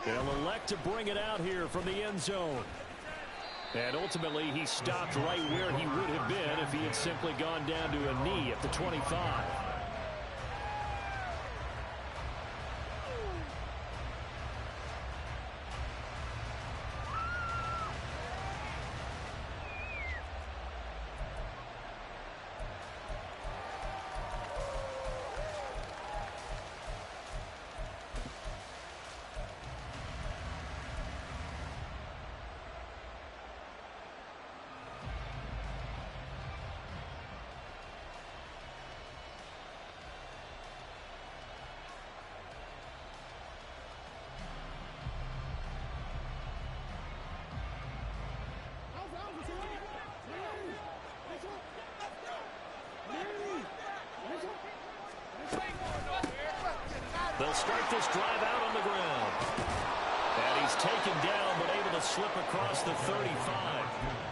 They'll elect to bring it out here from the end zone. And ultimately, he stopped right where he would have been if he had simply gone down to a knee at the 25. They'll start this drive out on the ground. And he's taken down, but able to slip across the 35.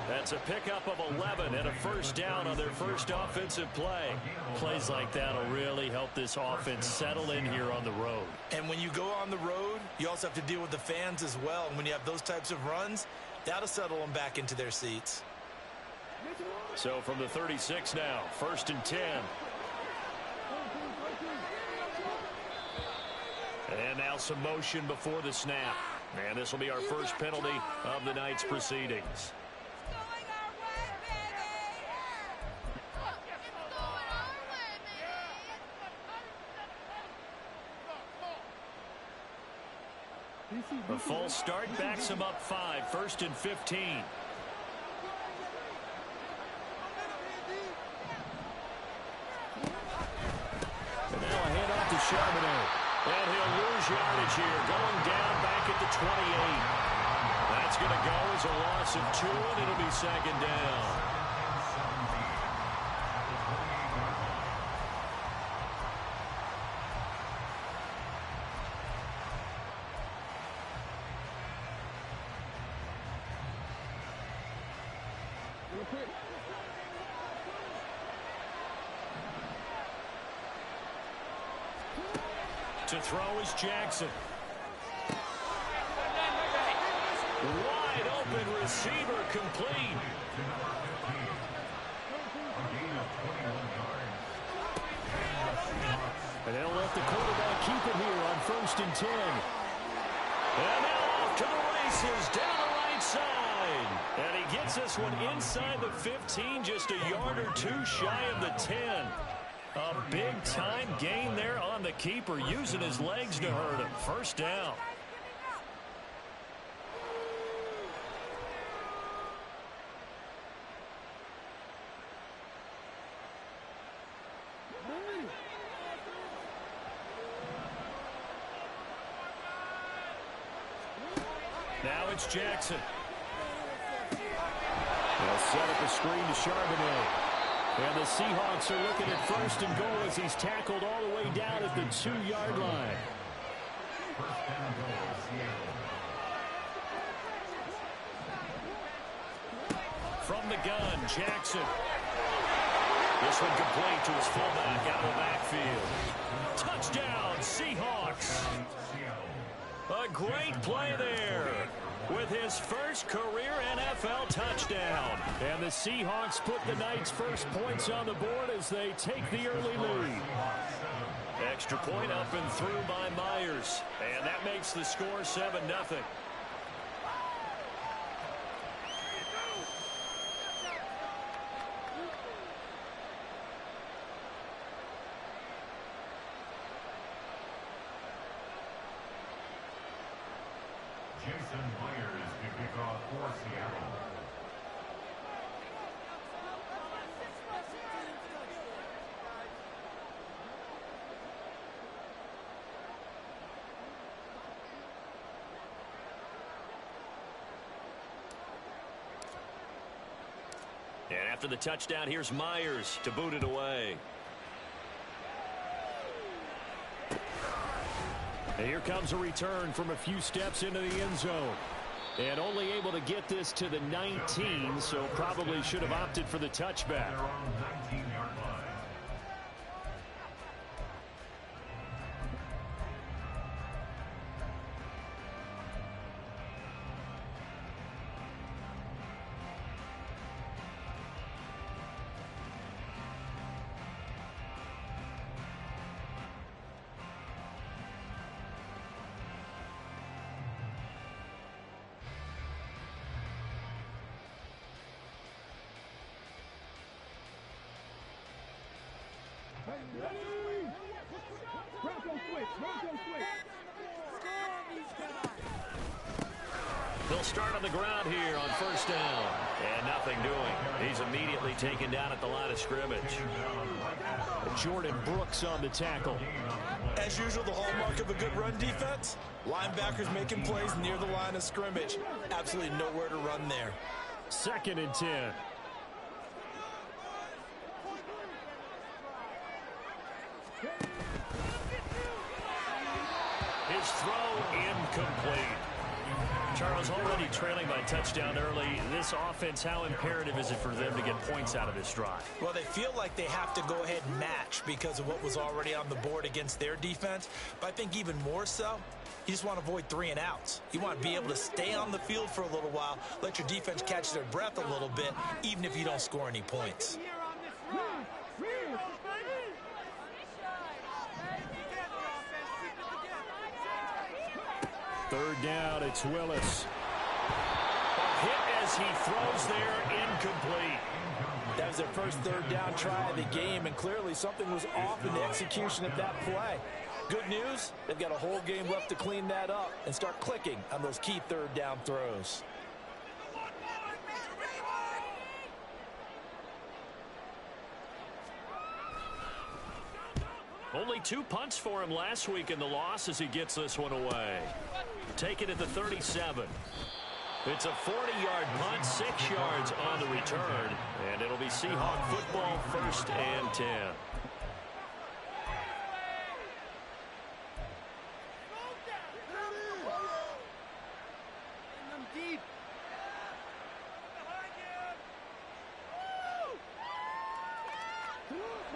That's a pickup of 11 and a first down on their first offensive play. Plays like that will really help this offense settle in here on the road. And when you go on the road, you also have to deal with the fans as well. And when you have those types of runs, that'll settle them back into their seats. So from the 36 now, 1st and 10. And now some motion before the snap. And this will be our first penalty of the night's proceedings. A false start backs him up 5, 1st and 15. And now a handoff to Charbonnet. And he'll lose yardage here, going down back at the 28. That's going to go as a loss of 2, and it'll be 2nd down. To throw is Jackson. Wide open receiver complete. And they'll let the quarterback keep it here on 1st and 10. And now off to the races down the right side. And he gets this one inside the 15, just a yard or 2 shy of the 10. A big-time gain there on the keeper, using his legs to hurt him. First down. Now it's Jackson. They'll set up a screen to Charbonnet. And the Seahawks are looking at 1st and goal as he's tackled all the way down at the 2-yard line. From the gun, Jackson. This one complete to his fullback out of the backfield. Touchdown, Seahawks. A great play there with his first career NFL touchdown. And the Seahawks put the Knights' first points on the board as they take the early lead. Extra point up and through by Myers. And that makes the score 7-0. Jason Myers to kick off for Seattle. And after the touchdown, here's Myers to boot it away. And here comes a return from a few steps into the end zone. And only able to get this to the 19, so probably should have opted for the touchback. They'll start on the ground here on first down. And nothing doing. He's immediately taken down at the line of scrimmage. Jordan Brooks on the tackle. As usual, the hallmark of a good run defense, linebackers making plays near the line of scrimmage. Absolutely nowhere to run there. 2nd and 10. His throw incomplete. Charles, already trailing by touchdown early. This offense, how imperative is it for them to get points out of this drive? Well, they feel like they have to go ahead and match because of what was already on the board against their defense. But I think even more so, you just want to avoid 3 and outs. You want to be able to stay on the field for a little while, let your defense catch their breath a little bit, even if you don't score any points. 3rd down, it's Willis. A hit as he throws there, incomplete. That was their first 3rd down try of the game, and clearly something was off in the execution of that play. Good news, they've got a whole game left to clean that up and start clicking on those key 3rd down throws. Only 2 punts for him last week in the loss as he gets this one away. Take it at the 37. It's a 40-yard punt, 6 yards on the return, and it'll be Seahawk football, 1st and 10.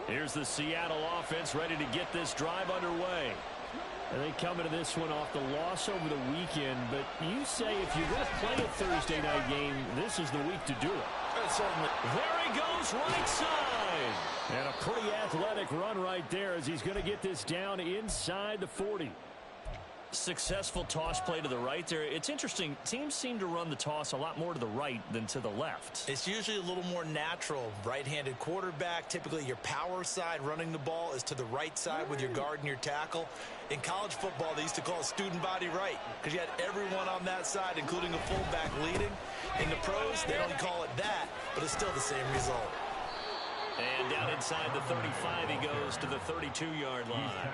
Here's the Seattle offense ready to get this drive underway. And they come into this one off the loss over the weekend, but you say if you're going to play a Thursday night game, this is the week to do it. Certainly. There he goes, right side. And a pretty athletic run right there as he's going to get this down inside the 40. Successful toss play to the right there. It's interesting. Teams seem to run the toss a lot more to the right than to the left. It's usually a little more natural. Right-handed quarterback, typically your power side running the ball is to the right side with your guard and your tackle. In college football, they used to call it student body right because you had everyone on that side, including a fullback leading. In the pros, they don't call it that, but it's still the same result. And down inside the 35, he goes to the 32-yard line.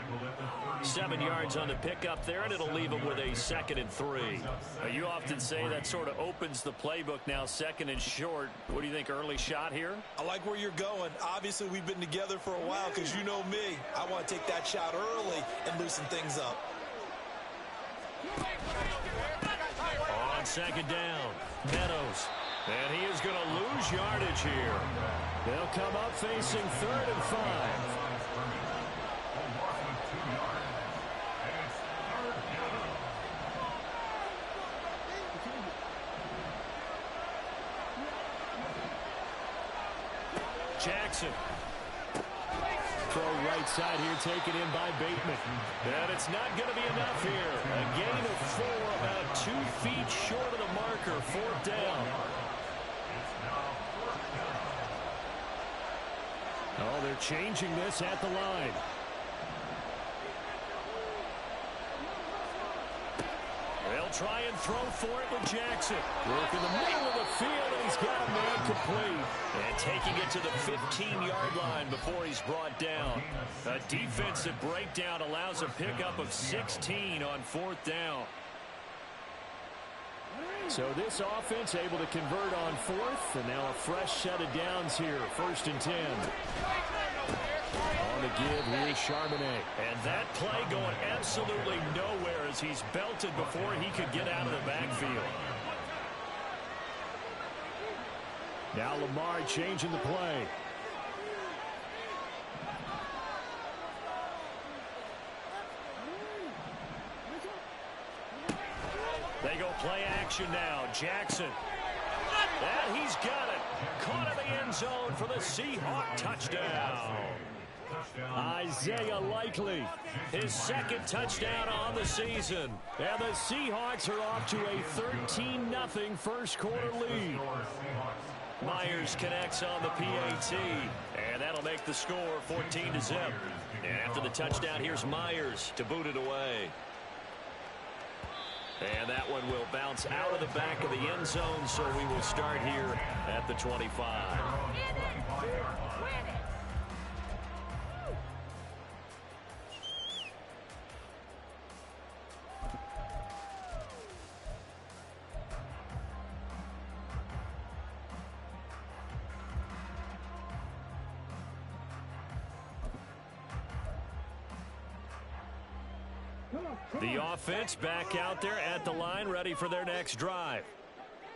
7 yards on the pickup there, and it'll leave him with a 2nd and 3. You often say that sort of opens the playbook now, 2nd and short. What do you think, early shot here? I like where you're going. Obviously, we've been together for a while because you know me. I want to take that shot early and loosen things up. On 2nd down, Meadows. And he is going to lose yardage here. They'll come up facing 3rd and 5. Jackson. Throw right side here, taken in by Bateman. And it's not going to be enough here. A gain of 4, about 2 feet short of the marker, 4th down. Oh, they're changing this at the line. They'll try and throw for it with Jackson. Work in the middle of the field, and he's got a man complete. And taking it to the 15-yard line before he's brought down. A defensive breakdown allows a pickup of 16 on 4th down. So this offense able to convert on 4th, and now a fresh set of downs here, 1st and 10. On the give, here's Charbonnet. And that play going absolutely nowhere as he's belted before he could get out of the backfield. Now Lamar changing the play. They go play action now. Jackson. And he's got it. Caught in the end zone for the Seahawk touchdown. Isaiah Likely, his 2nd touchdown on the season. And the Seahawks are off to a 13-0 first quarter lead. Myers connects on the PAT, and that'll make the score 14-0. And after the touchdown, here's Myers to boot it away. And that one will bounce out of the back of the end zone, so we will start here at the 25. The offense back out there at the line, ready for their next drive.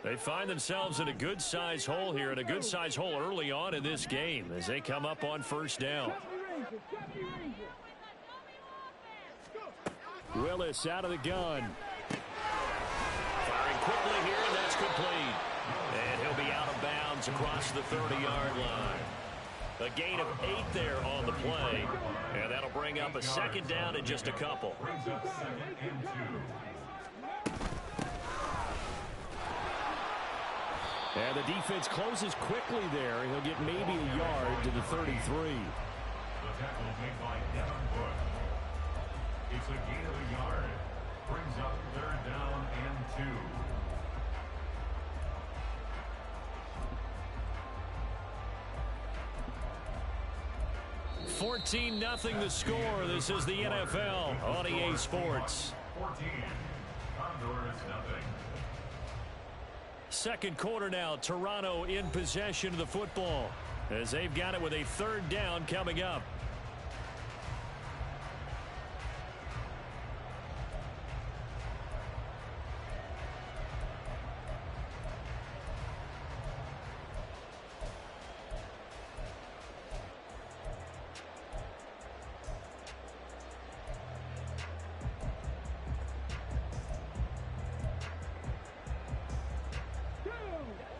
They find themselves in a good-size hole here, and a good-size hole early on in this game as they come up on first down. Willis out of the gun. Firing quickly here, and that's complete. And he'll be out of bounds across the 30-yard line. A gain of 8 there on the play, and that'll bring up a second down in just a couple. And the defense closes quickly there. He'll get maybe a yard to the 33. The tackle made by Devin Bush. It's a gain of a yard. Brings up third down and 2. 14-0 the score. This is the NFL on EA Sports. 14. Condors nothing. Second quarter now. Toronto in possession of the football as they've got it with a third down coming up.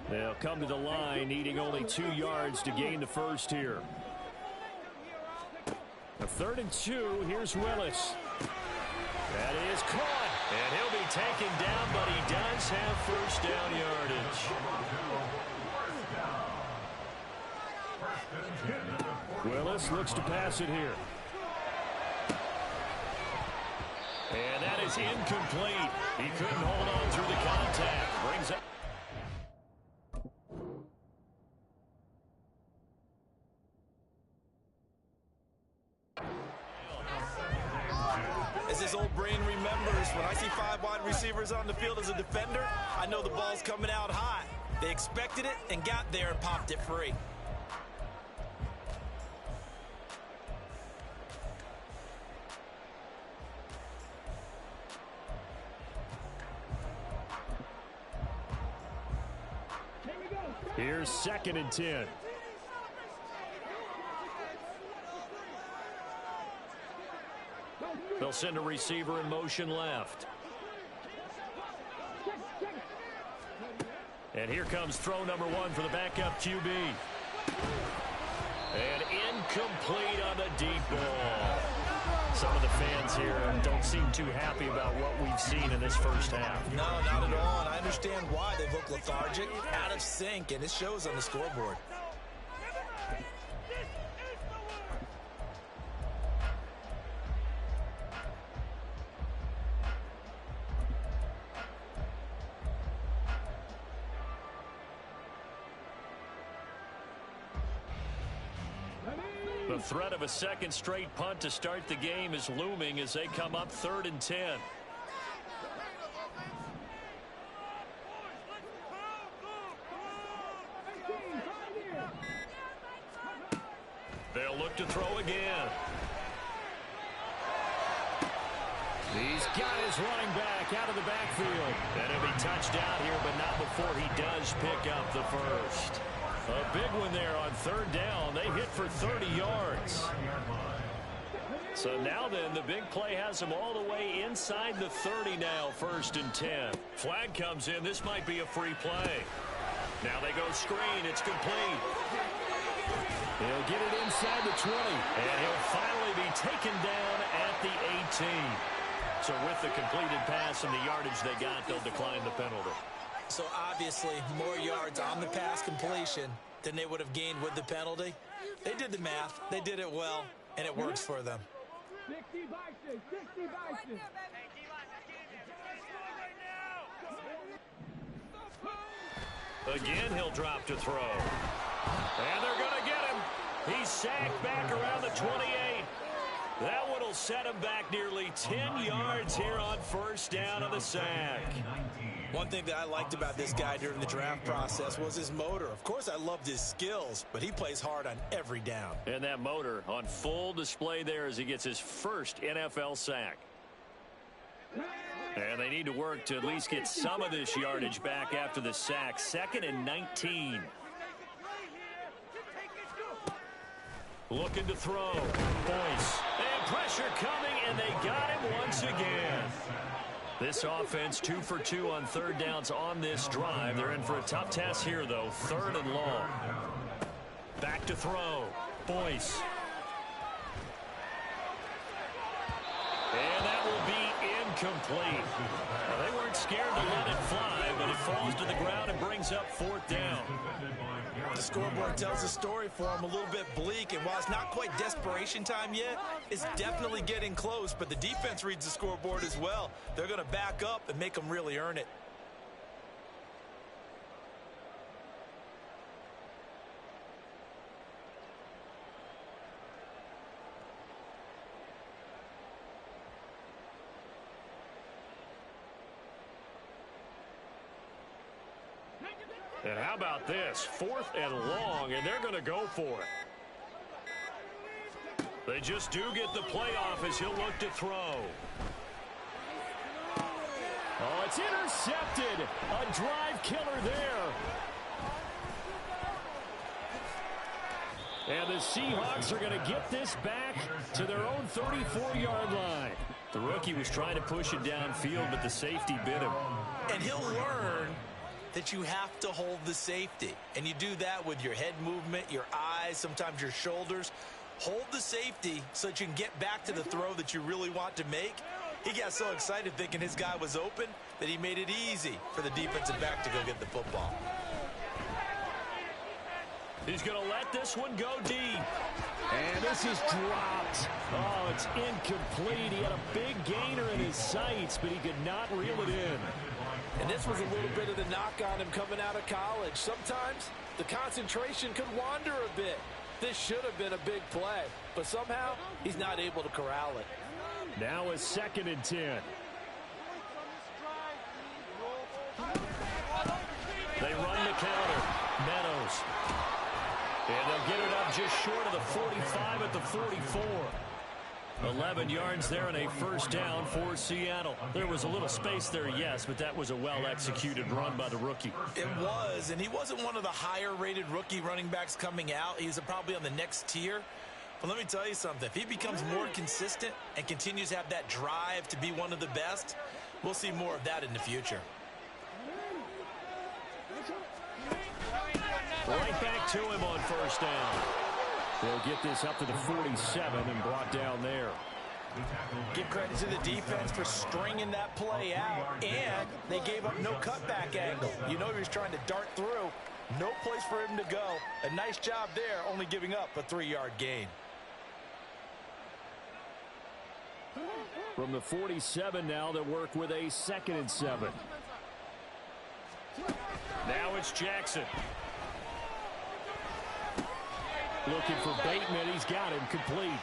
They'll come to the line, needing only 2 yards to gain the first here. A 3rd and 2. Here's Willis. That is caught, and he'll be taken down, but he does have first down yardage. Willis looks to pass it here. And that is incomplete. He couldn't hold on through the contact. Brings up. As this old brain remembers, when I see 5 wide receivers on the field as a defender, I know the ball's coming out high. They expected it and got there and popped it free. Here's 2nd and 10. They'll send a receiver in motion left. And here comes throw number 1 for the backup QB. And incomplete on the deep ball. Some of the fans here don't seem too happy about what we've seen in this first half. No, not at all, and I understand why they look lethargic, out of sync, and it shows on the scoreboard. The threat of a second straight punt to start the game is looming as they come up 3rd and 10. They'll look to throw again. He's got his running back out of the backfield. And he'll be touched down here, but not before he does pick up the first. A big one there on 3rd down. They hit for 30 yards. So now then, the big play has them all the way inside the 30 now, 1st and 10. Flag comes in. This might be a free play. Now they go screen. It's complete. He'll get it inside the 20. And he'll finally be taken down at the 18. So with the completed pass and the yardage they got, they'll decline the penalty. So obviously more yards on the pass completion than they would have gained with the penalty. They did the math. They did it well, and it works for them. 60 Bison, 60 Bison. Again, he'll drop to throw. And they're going to get him. He's sacked back around the 28. That one will set him back nearly 10 yards here on first down of the sack. One thing that I liked about this guy during the draft process was his motor. Of course, I loved his skills, but he plays hard on every down. And that motor on full display there as he gets his first NFL sack. And they need to work to at least get some of this yardage back after the sack. 2nd and 19. Looking to throw. Boyce. And pressure coming, and they got him once again. This offense 2 for 2 on third downs on this drive. They're in for a tough test here, though. 3rd and long. Back to throw. Boyce. And that will be incomplete. Well, they weren't scared to let it fly, but it falls to the ground and brings up 4th down. The scoreboard tells a story for him, a little bit bleak, and while it's not quite desperation time yet, it's definitely getting close, but the defense reads the scoreboard as well. They're going to back up and make them really earn it. And how about this? 4th and long, and they're going to go for it. They just do get the playoff as he'll look to throw. Oh, it's intercepted. A drive killer there. And the Seahawks are going to get this back to their own 34-yard line. The rookie was trying to push it downfield, but the safety bit him. And he'll learn that you have to hold the safety. And you do that with your head movement, your eyes, sometimes your shoulders. Hold the safety so that you can get back to the throw that you really want to make. He got so excited thinking his guy was open that he made it easy for the defensive back to go get the football. He's going to let this one go deep. And this is dropped. Oh, it's incomplete. He had a big gainer in his sights, but he could not reel it in. And this was a little bit of the knock on him coming out of college. Sometimes the concentration could wander a bit. This should have been a big play, but somehow he's not able to corral it. Now a 2nd and 10. They run the counter. Meadows. And they'll get it up just short of the 45 at the 44. 11 yards there and a first down for Seattle. There was a little space there, yes, but that was a well-executed run by the rookie. It was, and he wasn't one of the higher-rated rookie running backs coming out. He was probably on the next tier. But let me tell you something. If he becomes more consistent and continues to have that drive to be one of the best, we'll see more of that in the future. Right back to him on first down. They'll get this up to the 47 and brought down there. Give credit to the defense for stringing that play out, and they gave up no cutback angle. You know he was trying to dart through. No place for him to go. A nice job there, only giving up a 3-yard gain. From the 47 now, they'll work with a 2nd and 7. Now it's Jackson. Looking for Bateman. He's got him complete.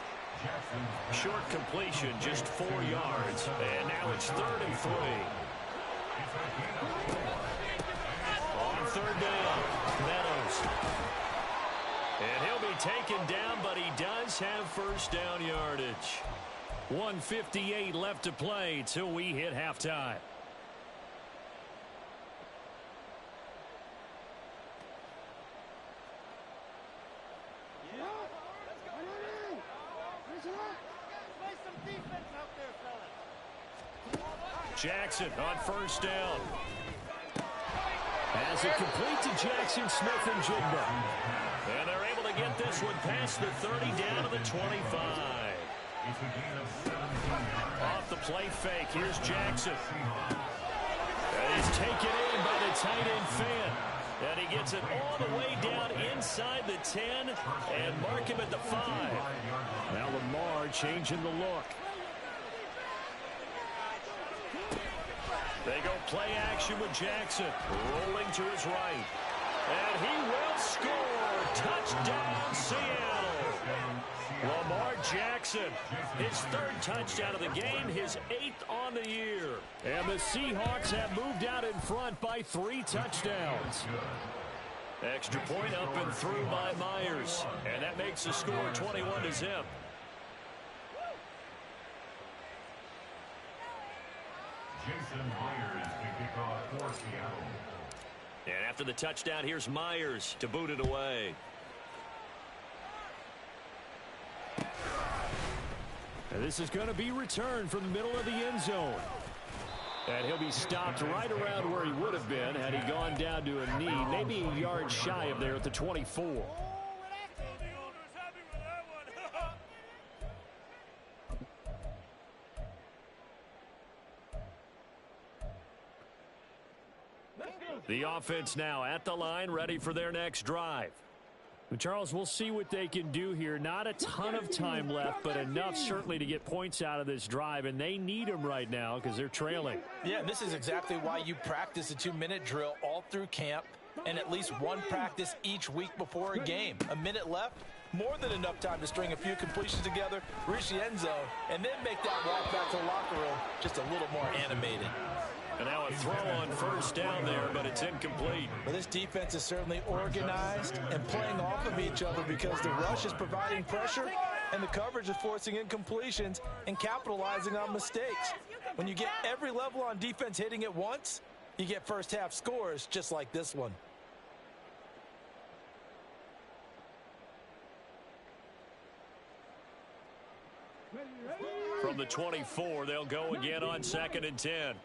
Short completion, just 4 yards. And now it's 3rd and 3. On 3rd down, Meadows. And he'll be taken down, but he does have first down yardage. 1:58 left to play till we hit halftime. Jackson on first down. As it complete to Jackson, Smith and Jigba. And they're able to get this one past the 30 down to the 25. Off the play fake, here's Jackson. And he's taken in by the tight end Fant. And he gets it all the way down inside the 10 and mark him at the 5. Now Lamar changing the look. They go play action with Jackson. Rolling to his right. And he will score. Touchdown, Seattle. Lamar Jackson, his 3rd touchdown of the game, his 8th on the year. And the Seahawks have moved out in front by 3 touchdowns. Extra point up and through by Myers. And that makes the score 21-0. Jason Myers to kick off for Seattle. And after the touchdown, here's Myers to boot it away. And this is going to be returned from the middle of the end zone. And he'll be stopped right around where he would have been had he gone down to a knee, maybe a yard shy of there at the 24. The offense now at the line, ready for their next drive. Charles, we'll see what they can do here. Not a ton of time left, but enough certainly to get points out of this drive, and they need them right now because they're trailing. Yeah, and this is exactly why you practice a 2-minute drill all through camp and at least one practice each week before a game. A minute left, more than enough time to string a few completions together, reach the end zone, and then make that walk back to the locker room just a little more animated. And now a throw on first down there, but it's incomplete. Well, this defense is certainly organized and playing off of each other because the rush is providing pressure and the coverage is forcing incompletions and capitalizing on mistakes. When you get every level on defense hitting at once, you get first half scores just like this one. From the 24, they'll go again on 2nd and 10.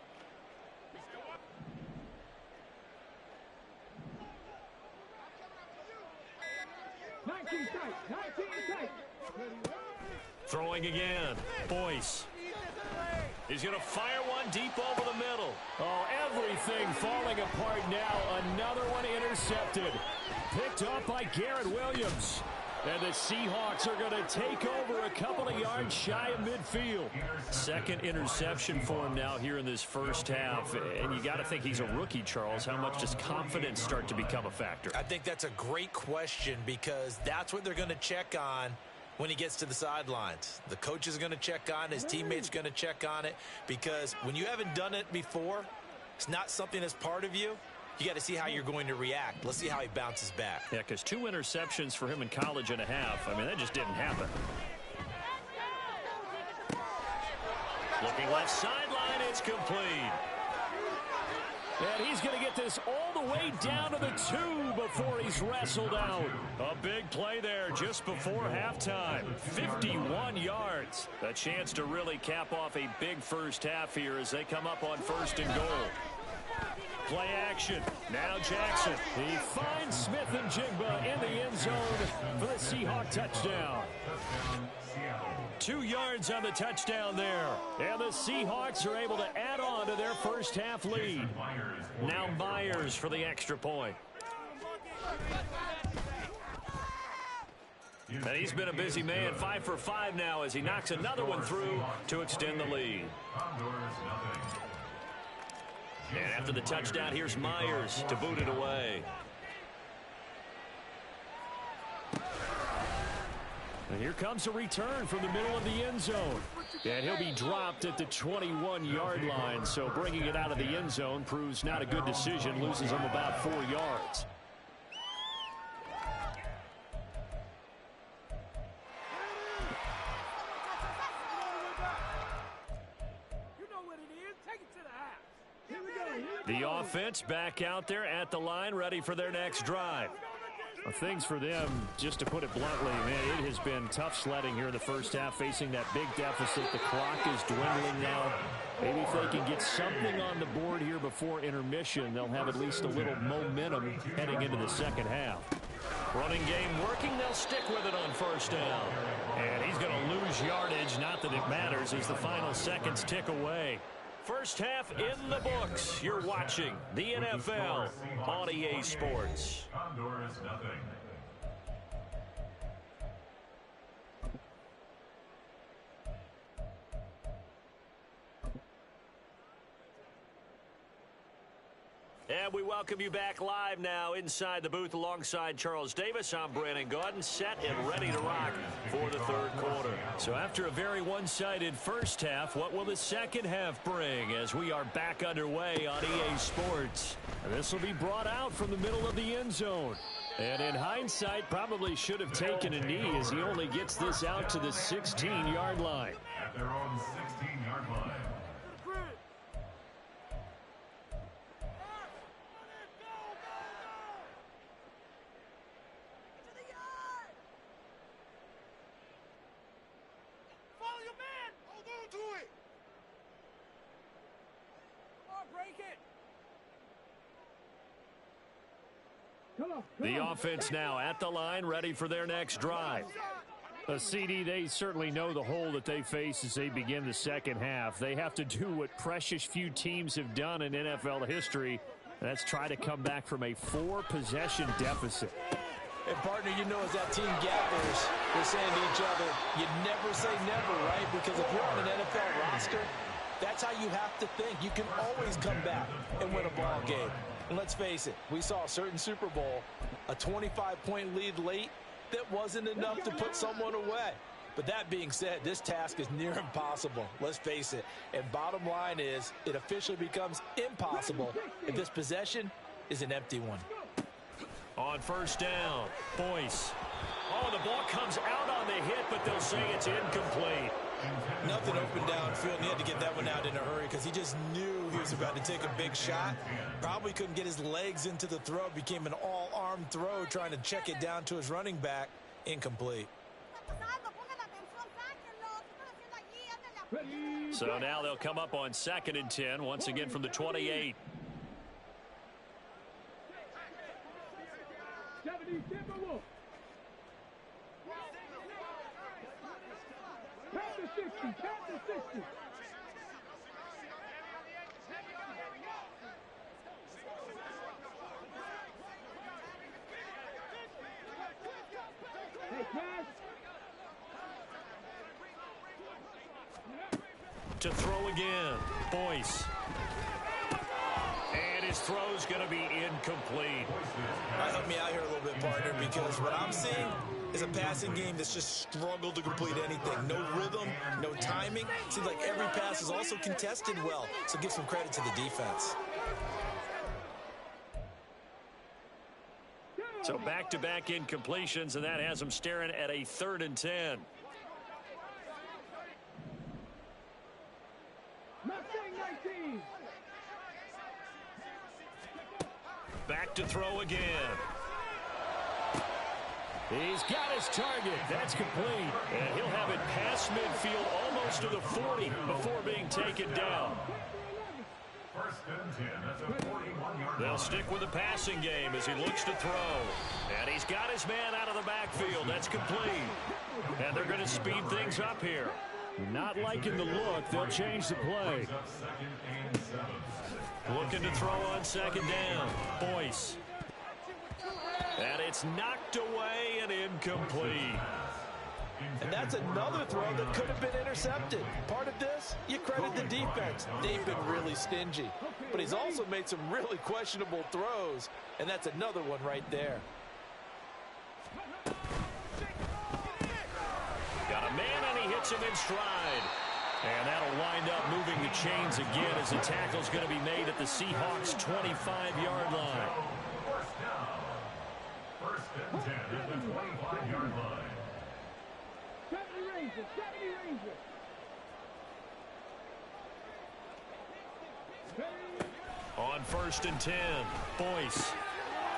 Throwing again. Boyce. He's going to fire one deep over the middle. Oh, everything falling apart now. Another one intercepted. Picked up by Garrett Williams. And the Seahawks are going to take over a couple of yards shy of midfield. 2nd interception for him now here in this first half. And you got to think he's a rookie, Charles. How much does confidence start to become a factor? I think that's a great question because that's what they're going to check on when he gets to the sidelines. The coach is going to check on it. His teammates going to check on it because when you haven't done it before, it's not something that's part of you. You got to see how you're going to react. Let's see how he bounces back. Yeah, because 2 interceptions for him in college and a half. I mean, that just didn't happen. Looking left sideline, it's complete. And he's going to get this all the way down to the 2 before he's wrestled out. A big play there just before halftime. 51 yards. A chance to really cap off a big first half here as they come up on 1st and goal. Play action. Now Jackson. He finds Smith and Jigba in the end zone for the Seahawk touchdown. 2 yards on the touchdown there. And the Seahawks are able to add on to their first half lead. Now Myers for the extra point. And he's been a busy man. 5 for 5 now as he knocks another one through to extend the lead. And after the touchdown, here's Myers to boot it away. And here comes a return from the middle of the end zone. And he'll be dropped at the 21-yard line. So bringing it out of the end zone proves not a good decision. Loses him about 4 yards. The offense back out there at the line, ready for their next drive. Well, things for them, just to put it bluntly, man, it has been tough sledding here in the first half, facing that big deficit. The clock is dwindling now. Maybe if they can get something on the board here before intermission, they'll have at least a little momentum heading into the second half. Running game working, they'll stick with it on first down. And he's going to lose yardage, not that it matters, as the final seconds tick away. First half in the books. You're watching the NFL on EA Sports. Condors nothing. And we welcome you back live now inside the booth alongside Charles Davis. I'm Brandon Gaudin, set and ready to rock for the third quarter. So after a very one-sided first half, what will the second half bring as we are back underway on EA Sports? And this will be brought out from the middle of the end zone. And in hindsight, probably should have taken a knee as he only gets this out to the 16-yard line. At their own 16-yard line. The offense now at the line, ready for their next drive. A CD, they certainly know the hole that they face as they begin the second half. They have to do what precious few teams have done in NFL history. That's try to come back from a 4-possession deficit. And, partner, you know as that team gathers, they're saying to each other, you never say never, right? Because if you're on an NFL roster, that's how you have to think. You can always come back and win a ball game. And let's face it, we saw a certain Super Bowl, a 25-point lead late that wasn't enough to put someone away. But that being said, this task is near impossible. Let's face it. And bottom line is, it officially becomes impossible if this possession is an empty one. On first down, Boyce. Oh, the ball comes out on the hit, but they'll say it's incomplete. Nothing open downfield, and he had to get that one out in a hurry because he just knew he was about to take a big shot. Probably couldn't get his legs into the throw. Became an all-arm throw trying to check it down to his running back. Incomplete. So now they'll come up on 2nd and 10, once again from the 28. 70, Count to 60, count to 60. Hey, pass. To throw again, Boyce. And his throw's going to be incomplete. Help me out here a little bit, partner, because what I'm seeing is a passing game that's just struggled to complete anything. No rhythm, no timing. Seems like every pass is also contested well, so give some credit to the defense. So back-to-back incompletions, and that has them staring at a 3rd and 10. Back to throw again. He's got his target. That's complete. And he'll have it past midfield almost to the 40 before being taken down. 1st and 10. That's a 41-yard. They'll stick with the passing game as he looks to throw. And he's got his man out of the backfield. That's complete. And they're going to speed things up here. Not liking the look. They'll change the play. 2nd and 7. Looking to throw on 2nd down. Boyce. And it's knocked away and incomplete. And that's another throw that could have been intercepted. Part of this, you credit the defense. They've been really stingy. But he's also made some really questionable throws, and that's another one right there. Got a man, and he hits him in stride. And that'll wind up moving the chains again as the tackle's going to be made at the Seahawks' 25-yard line. 1st and 10 at the 25-yard line. 70 Rangers, 70 Rangers. On 1st and 10, Boyce.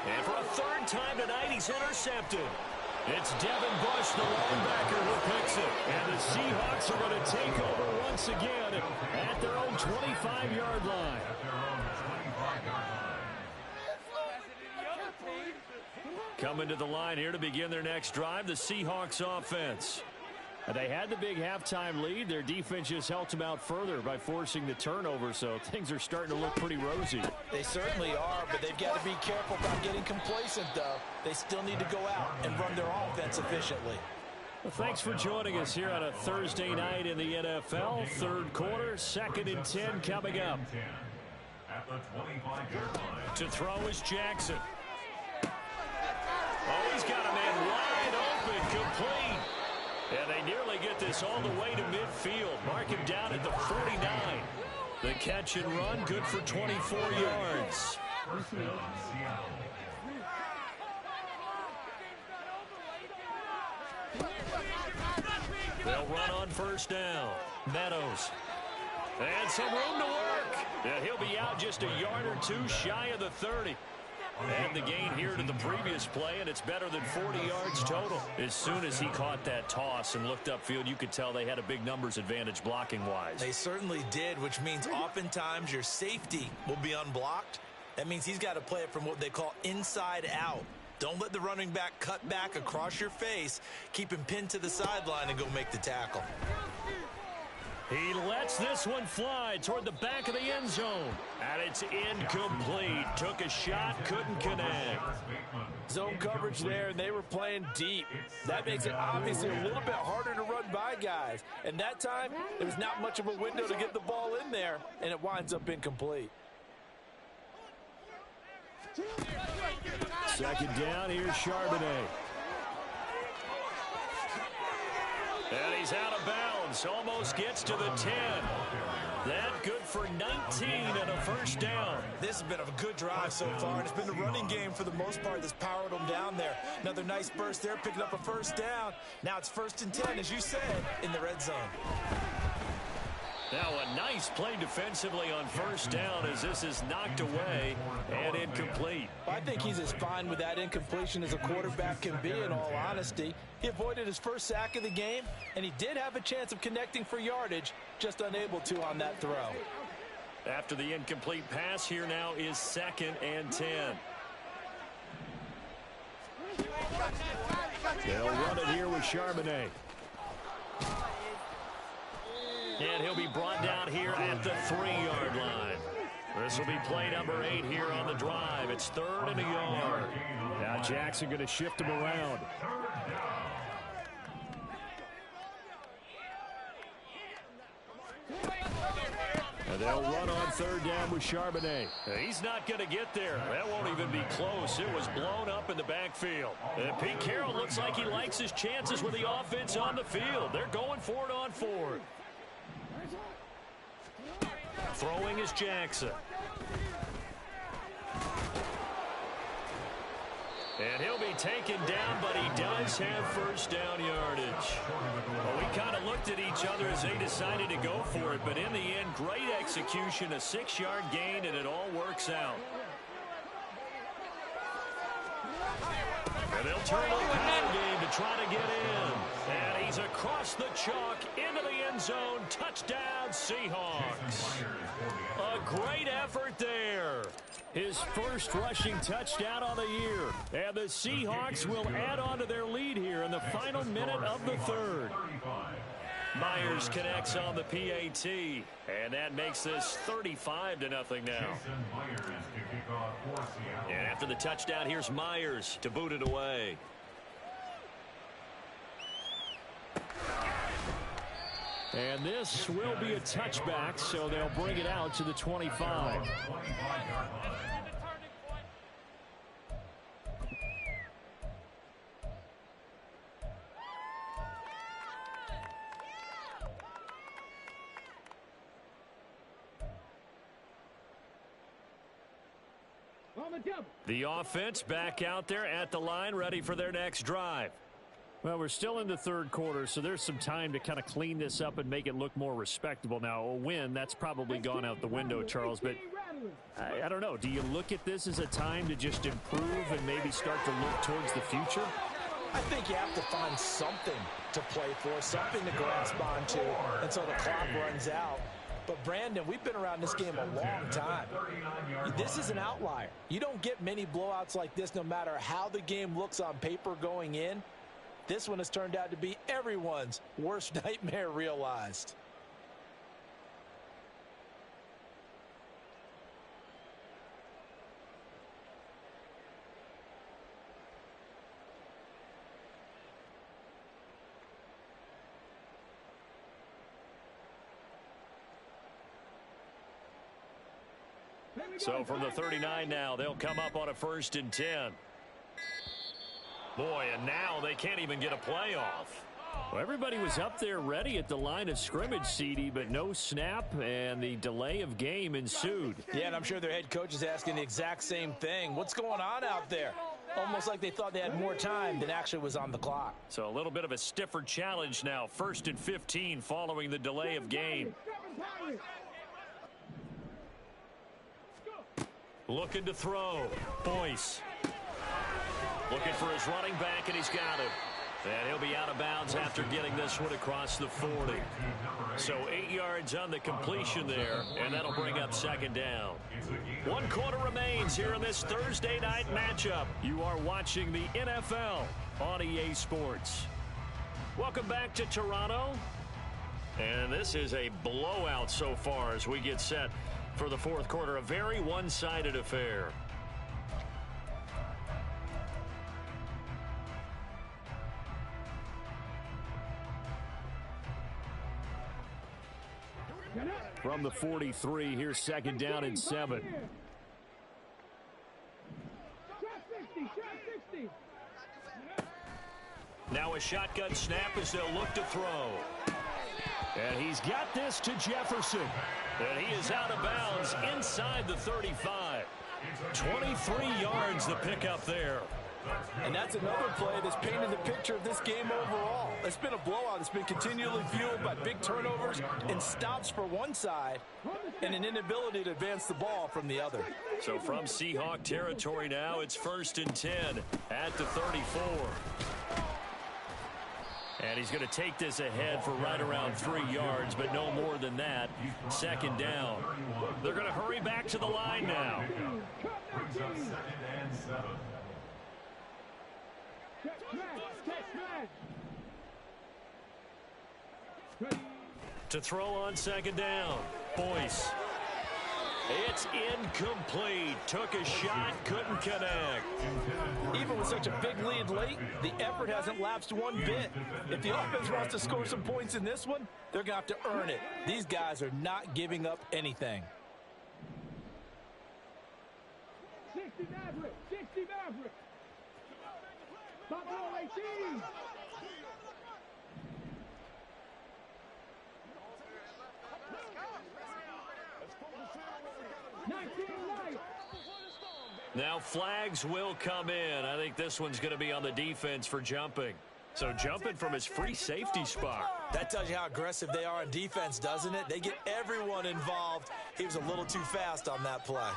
And for a 3rd time tonight, he's intercepted. It's Devin Bush, the linebacker, who picks it. And the Seahawks are going to take over once again at their own 25-yard line. Coming to the line here to begin their next drive, the Seahawks offense. They had the big halftime lead. Their defense just helped them out further by forcing the turnover, so things are starting to look pretty rosy. They certainly are, but they've got to be careful about getting complacent, though. They still need to go out and run their offense efficiently. Well, thanks for joining us here on a Thursday night in the NFL. Third quarter, 2nd and 10 coming up. At the 25-yard line. To throw is Jackson. Oh, he's got a man wide open, complete. And they nearly get this all the way to midfield. Mark him down at the 49. The catch and run, good for 24 yards. First down, Seattle. They'll run on first down. Meadows. And some room to work. And he'll be out just a yard or two shy of the 30. And the gain here to the previous play, and it's better than 40 yards total. As soon as he caught that toss and looked upfield, you could tell they had a big numbers advantage blocking-wise. They certainly did, which means oftentimes your safety will be unblocked. That means he's got to play it from what they call inside out. Don't let the running back cut back across your face. Keep him pinned to the sideline and go make the tackle. He lets this one fly toward the back of the end zone. And it's incomplete. Took a shot, couldn't connect. Zone coverage there, and they were playing deep. That makes it obviously a little bit harder to run by guys. And that time, there was not much of a window to get the ball in there, and it winds up incomplete. Second down, here's Charbonnet. And he's out of bounds. Almost gets to the 10. That good for 19 and a first down. This has been a good drive so far, and it's been the running game for the most part that's powered them down there. Another nice burst there, picking up a first down. Now it's 1st and 10, as you said, in the red zone. Now a nice play defensively on first down as this is knocked away and incomplete. I think he's as fine with that incompletion as a quarterback can be, in all honesty. He avoided his first sack of the game, and he did have a chance of connecting for yardage, just unable to on that throw. After the incomplete pass, here now is 2nd and 10. They'll run it here with Charbonnet. And he'll be brought down here at the 3-yard line. This will be play number 8 here on the drive. It's 3rd and a yard. Now Jackson going to shift him around. And they'll run on 3rd down with Charbonnet. He's not going to get there. That won't even be close. It was blown up in the backfield. And Pete Carroll looks like he likes his chances with the offense on the field. They're going for it on 4th. Throwing is Jackson. And he'll be taken down, but he does have first down yardage. Well, we kind of looked at each other as they decided to go for it, but in the end, great execution, a 6-yard gain, and it all works out. And they'll turn the power game to try to get in. And he's across the chalk into the end zone. Touchdown, Seahawks. A great effort there. His first rushing touchdown of the year. And the Seahawks will add on to their lead here in the final minute of the 3rd. Myers connects on the PAT. And that makes this 35-0 now. And after the touchdown, here's Myers to boot it away. And this will be a touchback, so they'll bring it out to the 25. The offense back out there at the line, ready for their next drive. Well, we're still in the 3rd quarter, so there's some time to kind of clean this up and make it look more respectable. Now, a win, that's probably gone out the window, Charles, but I don't know. Do you look at this as a time to just improve and maybe start to look towards the future? I think you have to find something to play for, something to grasp onto until the clock runs out. But, Brandon, we've been around this game a long time. This is an outlier. You don't get many blowouts like this no matter how the game looks on paper going in. This one has turned out to be everyone's worst nightmare realized. So from the 39 now, they'll come up on a 1st and 10. Boy, and now they can't even get a play off. Well, everybody was up there ready at the line of scrimmage, CD, but no snap, and the delay of game ensued. Yeah, and I'm sure their head coach is asking the exact same thing. What's going on out there? Almost like they thought they had more time than actually was on the clock. So a little bit of a stiffer challenge now. 1st and 15 following the delay of game. Looking to throw. Boyce. Looking for his running back, and he's got him. And he'll be out of bounds after getting this one across the 40. So 8 yards on the completion there, and that'll bring up 2nd down. 1 quarter remains here in this Thursday night matchup. You are watching the NFL on EA Sports. Welcome back to Toronto. And this is a blowout so far as we get set for the 4th quarter. A very one-sided affair. From the 43, here's 2nd down and 7. Now a shotgun snap as they'll look to throw. And he's got this to Jefferson. And he is out of bounds inside the 35. 23 yards the pickup there. And that's another play that's painted the picture of this game overall. It's been a blowout. It's been continually fueled by big turnovers and stops for one side and an inability to advance the ball from the other. So from Seahawk territory now, it's 1st and 10 at the 34. And he's going to take this ahead for right around 3 yards, but no more than that. 2nd down. They're going to hurry back to the line now. To throw on 2nd down. Boyce. It's incomplete. Took a shot, couldn't connect. Even with such a big lead late, the effort hasn't lapsed one bit. If the offense wants to score some points in this one, they're going to have to earn it. These guys are not giving up anything. 60 Maverick, 60 Maverick. Top ball 18. Now flags will come in. I think this one's going to be on the defense for jumping. So jumping from his free safety spot. That tells you how aggressive they are on defense, doesn't it? They get everyone involved. He was a little too fast on that play.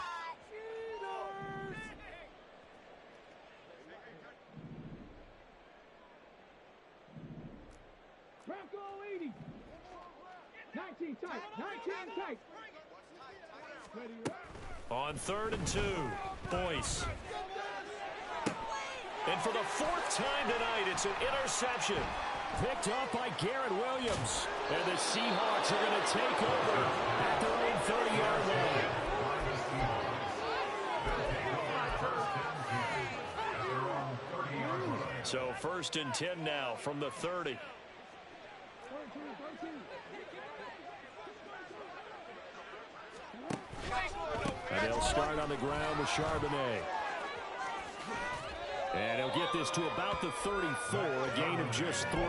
Bronco 80. 19 tight. 19 tight. On 3rd and 2, Boyce. And for the 4th time tonight, it's an interception. Picked up by Garrett Williams. And the Seahawks are going to take over at their own 30-yard line. So 1st and 10 now from the 30. And they'll start on the ground with Charbonnet. And he'll get this to about the 34, a gain of just 3.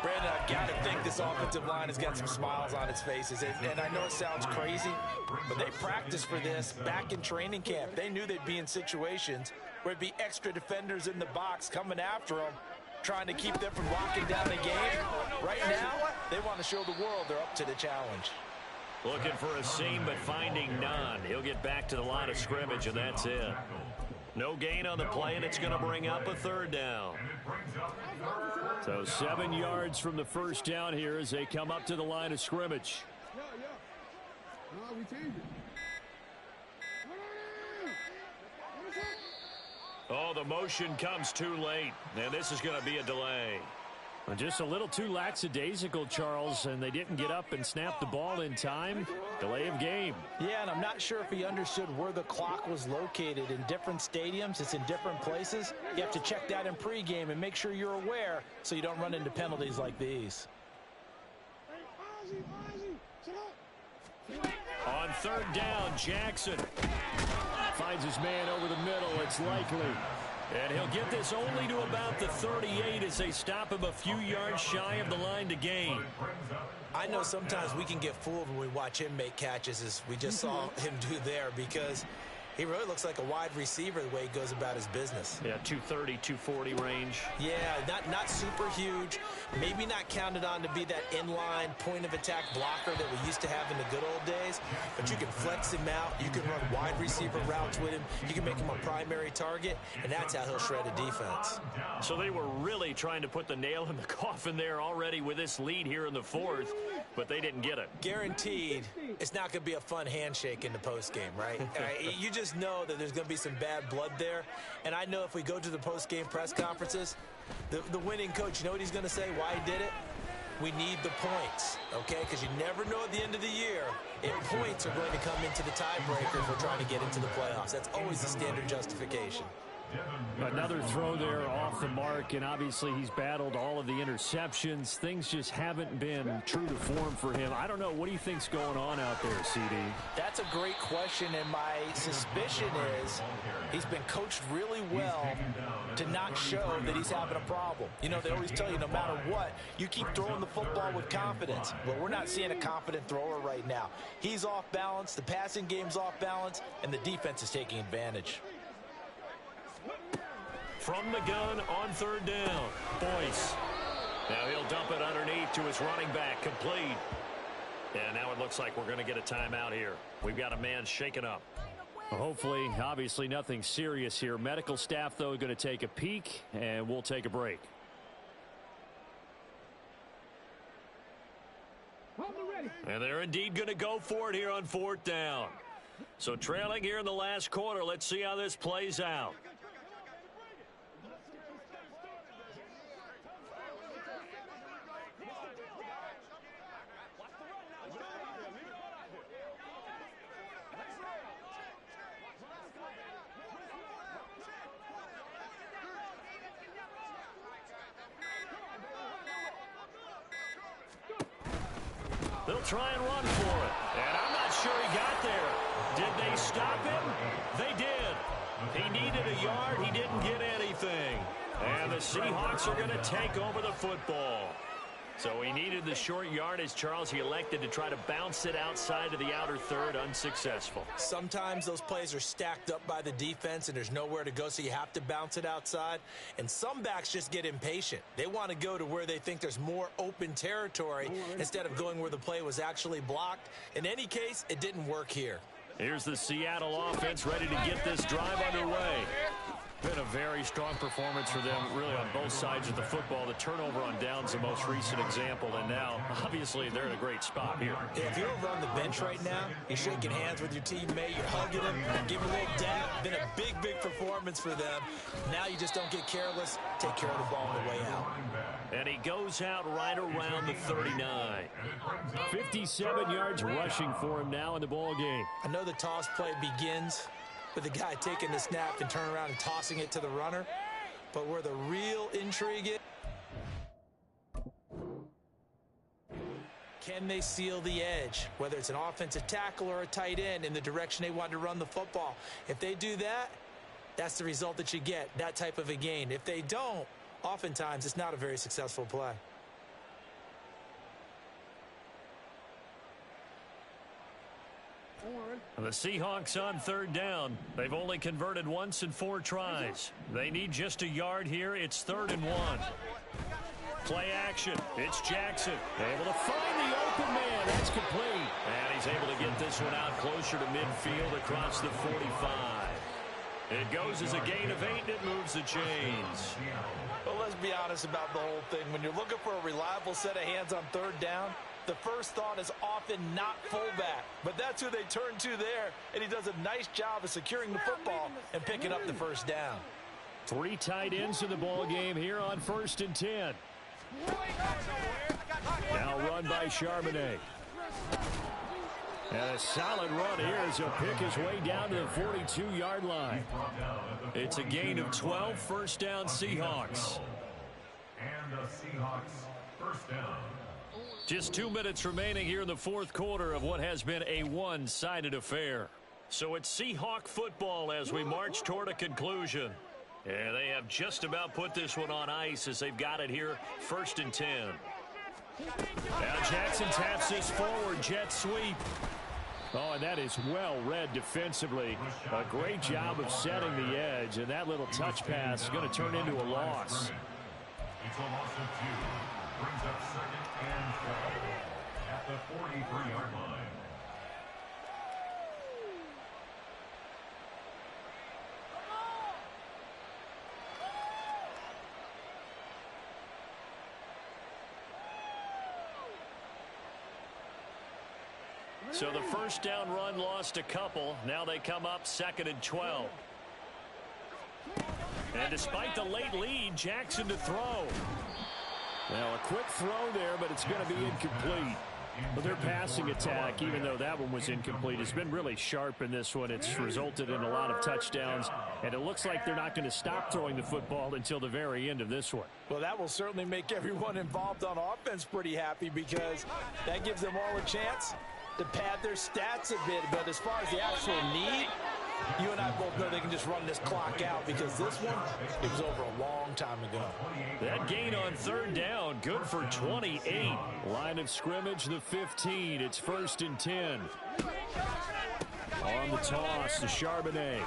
Brandon, I've got to think this offensive line has got some smiles on its faces. And I know it sounds crazy, but they practiced for this back in training camp. They knew they'd be in situations where it'd be extra defenders in the box coming after them, trying to keep them from locking down the game. Right now, they want to show the world they're up to the challenge. Looking for a seam, but finding none. He'll get back to the line of scrimmage, and that's it. No gain on the play, and it's going to bring up a 3rd down. So 7 yards from the 1st down here as they come up to the line of scrimmage. Oh, the motion comes too late, and this is going to be a delay. Just a little too lackadaisical, Charles, and they didn't get up and snap the ball in time. Delay of game. Yeah, and I'm not sure if he understood where the clock was located. In different stadiums, it's in different places. You have to check that in pregame and make sure you're aware so you don't run into penalties like these. On third down, Jackson finds his man over the middle. It's likely. And he'll get this only to about the 38 as they stop him a few yards shy of the line to gain. I know sometimes we can get fooled when we watch him make catches, as we just saw him do there, because he really looks like a wide receiver the way he goes about his business. Yeah, 230, 240 range. Yeah, not super huge. Maybe not counted on to be that inline point-of-attack blocker that we used to have in the good old days. But you can flex him out. You can run wide receiver routes with him. You can make him a primary target, and that's how he'll shred a defense. So they were really trying to put the nail in the coffin there already with this lead here in the fourth, but they didn't get it. Guaranteed, it's not going to be a fun handshake in the postgame, right? You just know that there's going to be some bad blood there. And I know if we go to the post-game press conferences, the winning coach, you know what he's going to say, why he did it? We need the points, okay? Because you never know at the end of the year if points are going to come into the tiebreaker if we're trying to get into the playoffs. That's always the standard justification. Another throw there off the mark, and obviously he's battled all of the interceptions. Things just haven't been true to form for him. I don't know. What do you think's going on out there, CD? That's a great question, and my suspicion is he's been coached really well to not show that he's having a problem. You know, they always tell you no matter what, you keep throwing the football with confidence. Well, we're not seeing a confident thrower right now. He's off balance, the passing game's off balance, and the defense is taking advantage. From the gun on third down, Boyce. Now he'll dump it underneath to his running back, complete. And now it looks like we're going to get a timeout here. We've got a man shaken up. Well, hopefully, obviously nothing serious here. Medical staff, though, going to take a peek, and we'll take a break. And they're indeed going to go for it here on fourth down. So trailing here in the last quarter, let's see how this plays out. They'll try and run for it. And I'm not sure he got there. Did they stop him? They did. He needed a yard. He didn't get anything. And the Seahawks are going to take over the football. So he needed the short yardage, Charles. He elected to try to bounce it outside of the outer third, unsuccessful. Sometimes those plays are stacked up by the defense and there's nowhere to go, so you have to bounce it outside. And some backs just get impatient. They want to go to where they think there's more open territory instead of going where the play was actually blocked. In any case, it didn't work here. Here's the Seattle offense ready to get this drive underway. Been a very strong performance for them, really, on both sides of the football. The turnover on downs the most recent example, and now, obviously, they're in a great spot here. If you're over on the bench right now, you're shaking hands with your teammate, you're hugging him, giving a little dap. Been a big, big performance for them. Now you just don't get careless. Take care of the ball on the way out. And he goes out right around the 39. 57 yards rushing for him now in the ball game. I know the toss play begins with the guy taking the snap and turning around and tossing it to the runner. But where the real intrigue is, can they seal the edge? Whether it's an offensive tackle or a tight end in the direction they want to run the football. If they do that, that's the result that you get, that type of a gain. If they don't, oftentimes it's not a very successful play. The Seahawks on third down. They've only converted once in 4 tries. They need just a yard here. It's 3rd and 1. Play action. It's Jackson. Able to find the open man. That's complete. And he's able to get this one out closer to midfield across the 45. It goes as a gain of 8, and it moves the chains. Well, let's be honest about the whole thing. When you're looking for a reliable set of hands on third down, the first thought is often not fullback, but that's who they turn to there, and he does a nice job of securing the football and picking up the first down. Three tight ends in the ball game here on 1st and 10. Now run by Charbonnet. And a solid run here as he'll pick his way down to the 42-yard line. It's a gain of 12, first down Seahawks. And the Seahawks first down. Just 2 minutes remaining here in the fourth quarter of what has been a one-sided affair. So it's Seahawk football as we march toward a conclusion. And they have just about put this one on ice as they've got it here, 1st and 10. Now Jackson taps this forward jet sweep. Oh, and that is well read defensively. A great job of setting the edge, and that little touch pass is going to turn into a loss. It's a loss of 2. Brings up 2nd and 12 at the 43-yard line. So the first down run lost a couple. Now they come up 2nd and 12. And despite the late lead, Jackson to throw. Now a quick throw there, but it's going to be incomplete. But their passing attack, even though that one was incomplete, has been really sharp in this one. It's resulted in a lot of touchdowns, and it looks like they're not going to stop throwing the football until the very end of this one. Well, that will certainly make everyone involved on offense pretty happy because that gives them all a chance to pad their stats a bit. But as far as the actual need, you and I both know they can just run this clock out because this one, it was over a long time ago. That gain on 3rd down, good for 28. Line of scrimmage, the 15. It's 1st and 10. On the toss to Charbonnet.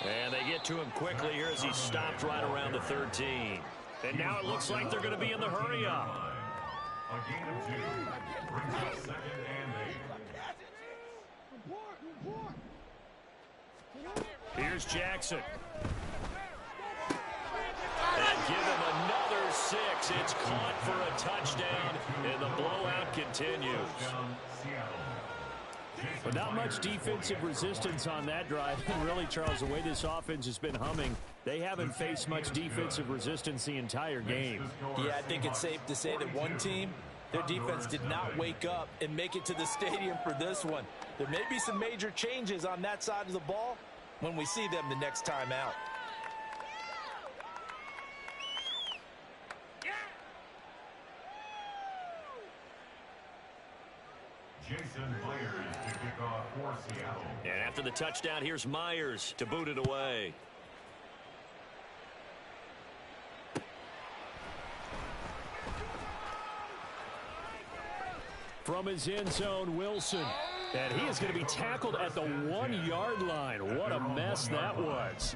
And they get to him quickly here as he stopped right around the 13. And now it looks like they're going to be in the hurry-up. A gain of 2. Brings up 2nd and 8. Here's Jackson. And give him another 6. It's caught for a touchdown, and the blowout continues. But not much defensive resistance on that drive. And really, Charles, the way this offense has been humming, they haven't faced much defensive resistance the entire game. Yeah, I think it's safe to say that one team, their defense did not wake up and make it to the stadium for this one. There may be some major changes on that side of the ball when we see them the next time out. Jason Myers to kick off for Seattle. And after the touchdown, here's Myers to boot it away. From his end zone, Wilson. And he is going to be tackled at the 1-yard line. What a mess that was.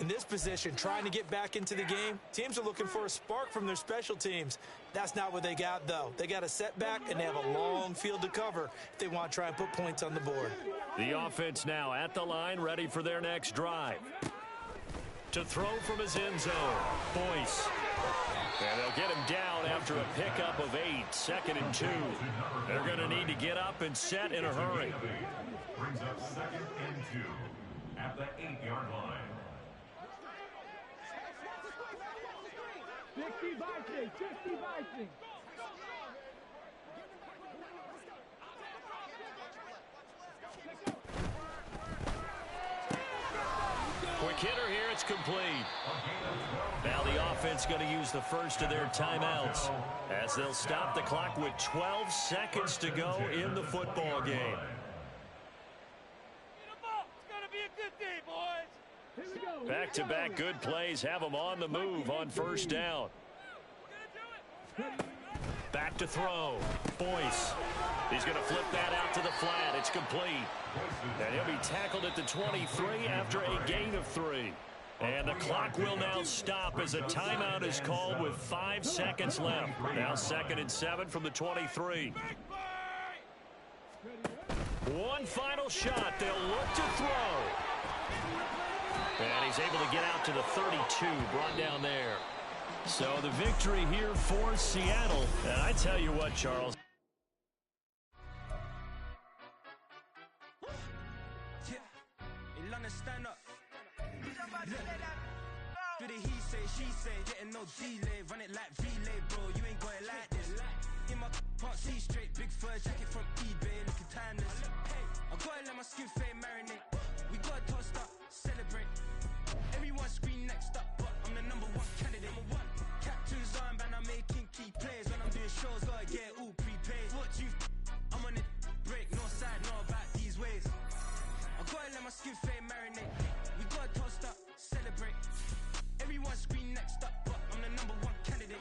In this position, trying to get back into the game, teams are looking for a spark from their special teams. That's not what they got, though. They got a setback, and they have a long field to cover if they want to try and put points on the board. The offense now at the line, ready for their next drive. To throw from his end zone, Boyce. And they'll get him down after a pickup of 8, 2nd and 2. They're going to need to get up and set in a hurry. Brings up 2nd and 2 at the 8-yard line. 60 Vikings, 60 Vikings. Quick hitter here, it's complete. Now the offense going to use the first of their timeouts as they'll stop the clock with 12 seconds to go in the football game. Back-to-back good plays have them on the move on 1st down. Back to throw. Boyce. He's going to flip that out to the flat. It's complete. And he'll be tackled at the 23 after a gain of 3. And the clock will now stop as a timeout is called with 5 seconds left. Now 2nd and 7 from the 23. One final shot. They'll look to throw. And he's able to get out to the 32, brought down there. So the victory here for Seattle. And I tell you what, Charles. with a he say, she say, getting no delay, run it like relay, bro, you ain't got it like this. In my can't see straight, big fur jacket from eBay, looking timeless. I gotta let my skin fade marinate,